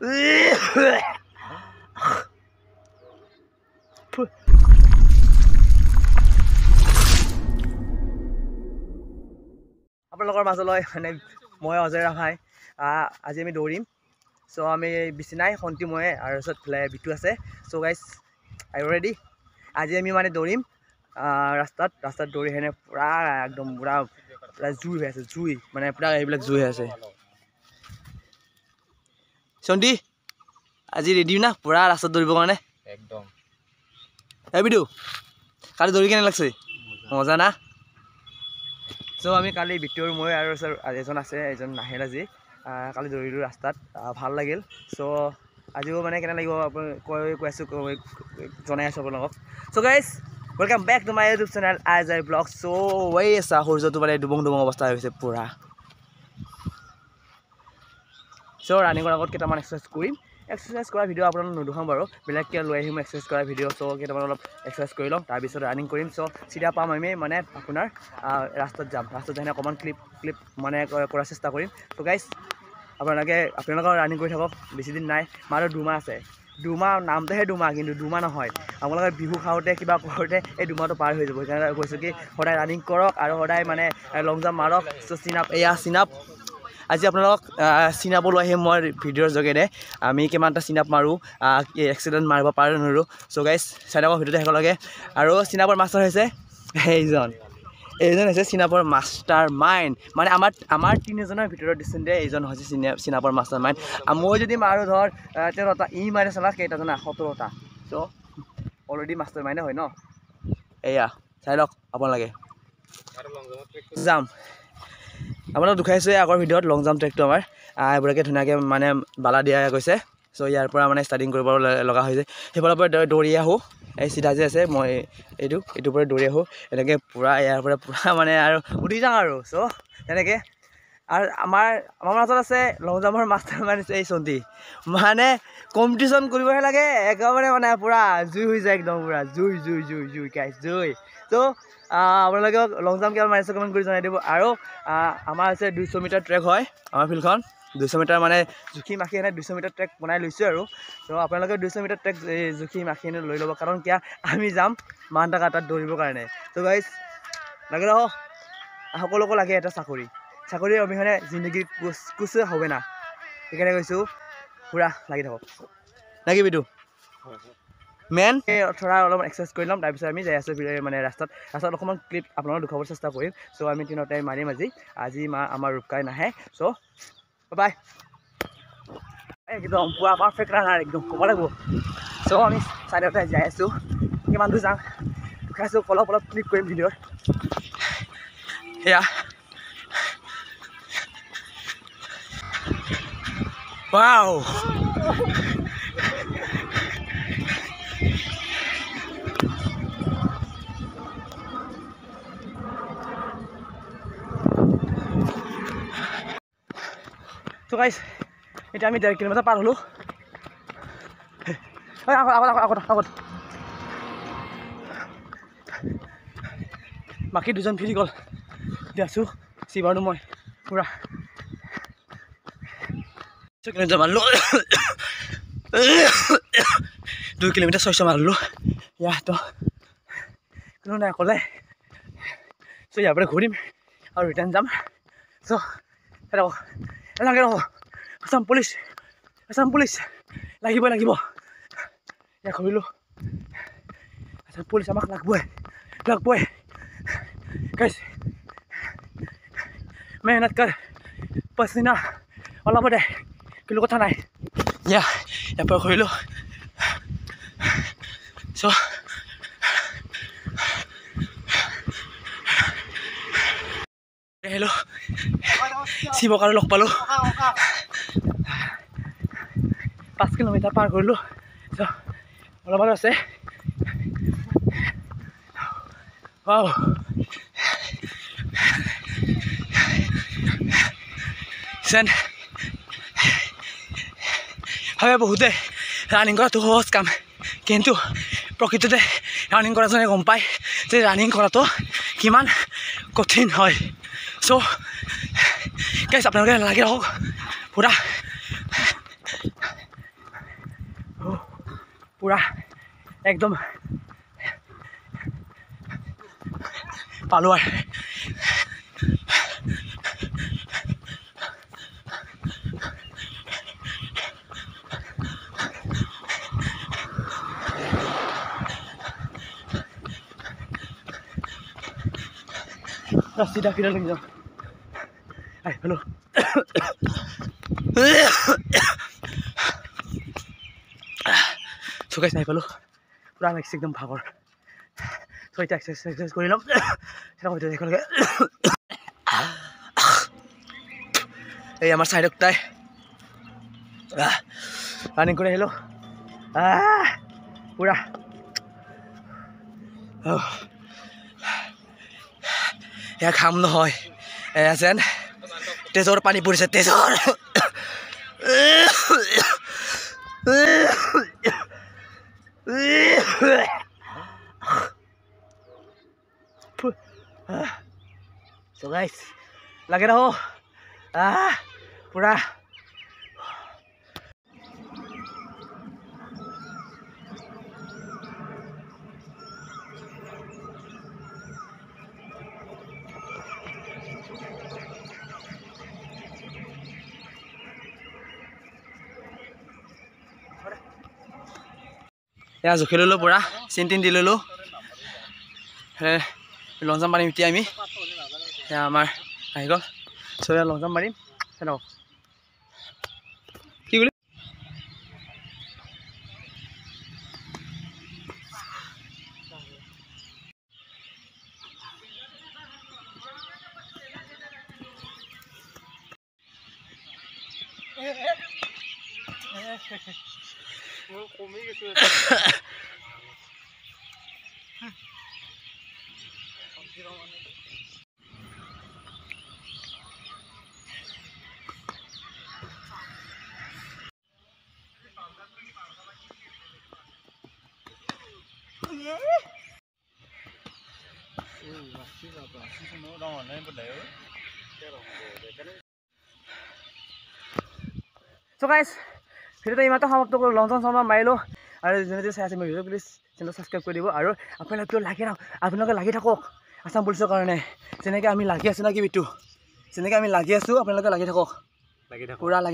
আপোনালোকৰ মাজলৈ মানে মই অজয় ৰাভাই আজি আমি দৌৰিম সো আমি বেছি নাই খন্তি মই আৰু পিছফালে বিটু আছে so guys are you ready আজি আমি মানে দৌৰিম ৰাস্তাত দৌৰি হেনে পুৰা একদম পুৰা জুই হৈ আছে জুই মানে পুৰা এইবিলাক জুই হৈ আছে চন্দি আজি ৰেডি না পুৰা ৰাস্তাত দৌৰিবৰ কাৰণে একদম এই বিটু কালি দৌৰি কেনে লাগছে মজা না সো আমি কালি বিটুৰ মই আৰু এজন আছে এজন নাহিল আজি কালি দৌৰিলোঁ ৰাস্তাত ভাল লাগিল সো আজিও মানে কেনে লাগিব কৈ আছোঁ জনাই আছোঁ আপোনালোকক so guys welcome back to my YouTube channel Ajay vlog so এই আছা সূৰ্যটো মানে ডুবং অৱস্থা হৈ গৈছে পুৰা সো ৰানিং কৰাৰ আগত কেইটামান এক্সাৰচাইজ কৰা ভিডিঅ' আপোনালোক নেদেখাম বাৰু বেলেগকৈ লৈ আহিম এক্সাৰচাইজ কৰা ভিডিঅ' চ' কেইটামান অলপ এক্সাৰচাইজ কৰি ল'ম তাৰপিছত ৰানিং কৰিম চ' চিধা পাম আমি মানে আপোনাৰ ৰাস্তাত যাম ৰাস্তাত যাই অকণমান ক্লিপ মানে কৰাৰ চেষ্টা কৰিম ত' গাইজ আপোনালোকৰ ৰানিং কৰি থাকক বেছি দিন নাই মাত্ৰ 2 মাহ আছে 2 মাহ নামটোহে 2 মাহ কিন্তু 2 মাহ নহয় আপোনালোকে বিহু খাওঁতে কিবা কৰোঁতে এই 2 মাহটো পাৰ হৈ যাব সেইকাৰণে কৈছোঁ কি সদায় ৰানিং কৰক আৰু সদায় মানে লং জাম্প মাৰক চ' চিনাপ আজি আপোনালোকক চিনাপ লৈ আহিম মই ভিডিঅ'ৰ যোগেৰে আমি কিমানটা চিনাপ মাৰোঁ এক্সিডেণ্ট মাৰিব পাৰোঁ নোৱাৰোঁ চ' গাইজ চাই থাকক ভিডিঅ'টো শেষৰ লাগে আৰু চিনাপৰ মাষ্টাৰ হৈছে এইজন হৈছে চিনাপৰ মাষ্টাৰ মাইণ্ড মানে আমাৰ 3জনৰ ভিতৰত দিছিলে এইজন হৈছে চিনাপৰ মাষ্টাৰ মাইণ্ড মই যদি মাৰোঁ ধৰ 13টা ই মাৰে চালা কেইটা জানা 17টা চ' অলৰেডি মাষ্টাৰ মাইণ্ডে হয় ন এয়া চাই লওক আপোনালোকে যাম আপোনাক দুখাইছোঁ আগৰ ভিডিঅ'ত লং জাম্প ট্ৰেকটো আমাৰ এইবোৰকে ধুনীয়াকৈ মানে বালা দিয়া গৈছে চ' ইয়াৰ পৰা মানে ষ্টাৰ্টিং কৰিব লগা হৈছে সেইফালৰ পৰা দৌৰি আহোঁ এই চিধা যে আছে মই এইটোৰ পৰা দৌৰি আহোঁ এনেকৈ পূৰা ইয়াৰ পৰা পূৰা মানে আৰু উঠি যাওঁ আৰু চ' তেনেকৈ আৰু আমাৰ মাজত আছে লং জাম্পৰ মাষ্টাৰ মাইণ্ড এই চন্তি মানে কম্পিটিশ্যন কৰিবহে লাগে একেবাৰে মানে পূৰা জুই হৈ যায় একদম পূৰা জুই গাইজ জুই ত' আপোনালোকক লং জাম্প কিমান মাৰিছে কমেণ্ট কৰি জনাই দিব আৰু আমাৰ হৈছে 200 মিটাৰ ট্ৰেক হয় আমাৰ ফিল্ডখন 200 মিটাৰ মানে জুখি মাখি এনে 200 মিটাৰ ট্ৰেক বনাই লৈছোঁ আৰু ত' আপোনালোকে 200 মিটাৰ ট্ৰেক জুখি মাখি এনে লৈ ল'ব কাৰণ কিয় আমি যাম মানটাকা তাত দৌৰিবৰ কাৰণে ত' গাইজ লাগে ৰহ সকলোকো লাগে এটা চাকৰি অবিহনে জিন্দগী কুছ হবে না সেইকাৰণে কৈছোঁ পুৰা লাগি থাকক লাগি বিটু মেন থোৰা অলপমান এক্সাৰচাইজ কৰি ল'ম তাৰপিছত আমি যাই আছোঁ মানে ৰাস্তাত অকণমান ক্লিপ আপোনালোকক দেখুৱাবৰ চেষ্টা কৰিম চ' আমি দিনতে মাৰিম আজি আমাৰ ৰূপকাই নাহে চ' বাই একদম পুৰা পাৰফেক্ট ৰানাৰ একদম ক'ব লাগিব চ' আমি চাইডতে যাই আছোঁ কিমান দূৰ যাওঁ দেখাইছোঁ অলপ ক্লিক কৰিম ভিডিঅ'ত সেয়া ৱাও তো গাইজ এতিয়া আমি 1.5 কিলোমিটাৰ পাৰ হ'লোঁ আগত বাকী 2জন ফিৰি গ'ল এতিয়া আছোঁ চিবাৰটো মই পূৰা 6 কিলোমিটাৰ মাৰিলোঁ 2 কিলোমিটাৰ 600 মাৰিলোঁ ইয়াতো কোনো নাই ক'লে চ' ইয়াৰ পৰা ঘূৰিম আৰু ৰিটাৰ্ণ যাম চ' লাগে ৰ'ব আছাম পুলিচ লাগিব ইয়াক ঘূৰিলোঁ আছাম পুলিচ আমাক লাগবই গাইজ মেহনত কৰ পচিনা ওলাব দে কিন্তু কথা নাই ইয়াৰ পৰা ঘূৰিলোঁ চ' আহিলোঁ শিৱক আৰু লগ পালোঁ 5 কিলোমিটাৰ পাৰ কৰিলোঁ অলপ আৰু আছে ৱাও ভাবে বহুতে ৰানিং কৰাটো সহজ কাম কিন্তু প্ৰকৃততে ৰানিং কৰাজনে গম পায় যে ৰানিং কৰাটো কিমান কঠিন হয় চ' গাইজ আপোনালোকে লাগে হওক পুৰা পুৰা একদম পালো আৰু চিধা ফিরে লেগে যাও আই হ্যালো চুকাই চাই পালো পুরা লাগছে একদম ভাগর তো এটা এক্সারসাইজ করে নিলাম সেটা হইতে একেলগে এই আমার সাইডটায় রানিং করে এলো পুরা এয়া ঘাম নহয় এয়া যেন তেজৰ পানী পৰিছে তেজৰ So guys, lagi na ho. Pura. Ya জুখি ললো পুৰা চিনটিন দি ললো লং জাম্প মাৰিম এতিয়া আমি আমাৰ আহি গ'ল চ' লং জাম্প মাৰিম হেনো কি বুলি কমি গৈছে So guys, ভিডিওটো ইমানতে সমাপ্ত কৰোঁ লং জাম্প মাৰিলোঁ আৰু যোনে চাই আছে মোৰ ভিডিঅ' প্লিজ চেনেল ছাবস্ক্ৰাইব কৰি দিব আৰু আপোনালোকেও আপোনালোকে লাগি থাকক আছাম পুলিচৰ কাৰণে যেনেকৈ আমি লাগি আছোঁ না কি বিটু যেনেকৈ আমি লাগি আছোঁ আপোনালোকে লাগি থাকক পুৰা লাগি